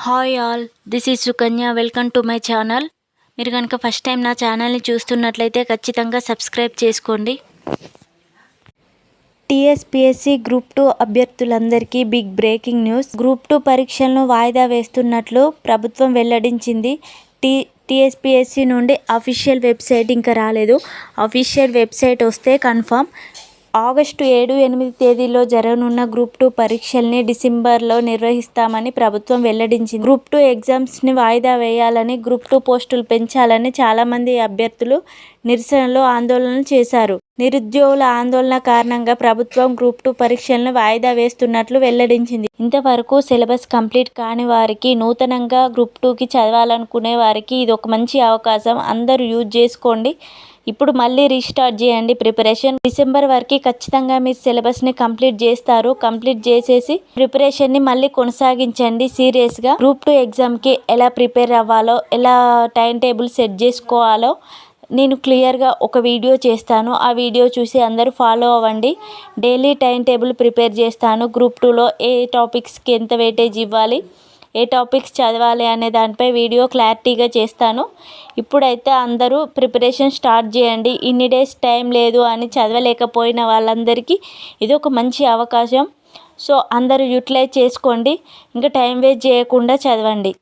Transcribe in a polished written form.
Hi all, this is Sukanya. Welcome to my channel. మీరు కనుక first time నా ఛానల్ని చూస్తున్నట్లయితే ఖచ్చితంగా సబ్స్క్రైబ్ చేసుకోండి. టీఎస్పీఎస్సీ గ్రూప్ 2 అభ్యర్థులందరికీ బిగ్ బ్రేకింగ్ న్యూస్. గ్రూప్ 2 పరీక్షలను వాయిదా వేస్తున్నట్లు ప్రభుత్వం వెల్లడించింది. టీఎస్పీఎస్సీ నుండి అఫీషియల్ వెబ్సైట్ ఇంకా రాలేదు. అఫీషియల్ వెబ్సైట్ వస్తే కన్ఫర్మ్. ఆగస్టు 7, 8 తేదీల్లో జరగనున్న గ్రూప్ 2 పరీక్షల్ని డిసెంబర్లో నిర్వహిస్తామని ప్రభుత్వం వెల్లడించింది. గ్రూప్ 2 ఎగ్జామ్స్ని వాయిదా వేయాలని, గ్రూప్ 2 పోస్టులు పెంచాలని చాలామంది అభ్యర్థులు నిరసనలు, ఆందోళనలు చేశారు. నిరుద్యోగుల ఆందోళన కారణంగా ప్రభుత్వం గ్రూప్ 2 పరీక్షలను వాయిదా వేస్తున్నట్లు వెల్లడించింది. ఇంతవరకు సిలబస్ కంప్లీట్ కాని వారికి, నూతనంగా గ్రూప్ 2కి చదవాలనుకునే వారికి ఇది ఒక మంచి అవకాశం. అందరూ యూజ్ చేసుకోండి. ఇప్పుడు మళ్ళీ రీస్టార్ట్ చేయండి ప్రిపరేషన్. డిసెంబర్ వరకు ఖచ్చితంగా మీరు సిలబస్ని కంప్లీట్ చేస్తారు. కంప్లీట్ చేసేసి ప్రిపరేషన్ని మళ్ళీ కొనసాగించండి సీరియస్గా. గ్రూప్ 2 ఎగ్జామ్కి ఎలా ప్రిపేర్ అవ్వాలో, ఎలా టైం టేబుల్ సెట్ చేసుకోవాలో నేను క్లియర్గా ఒక వీడియో చేస్తాను. ఆ వీడియో చూసి అందరూ ఫాలో అవ్వండి. డైలీ టైం టేబుల్ ప్రిపేర్ చేస్తాను. గ్రూప్ 2లో ఏ టాపిక్స్కి ఎంత వెయిటేజ్ ఇవ్వాలి, ఏ టాపిక్స్ చదవాలి అనే దానిపై వీడియో క్లారిటీగా చేస్తాను. ఇప్పుడైతే అందరూ ప్రిపరేషన్ స్టార్ట్ చేయండి. ఇన్ని డేస్ టైం లేదు అని చదవలేకపోయిన వాళ్ళందరికీ ఇది ఒక మంచి అవకాశం. సో అందరూ యూటిలైజ్ చేసుకోండి. ఇంకా టైం వేస్ట్ చేయకుండా చదవండి.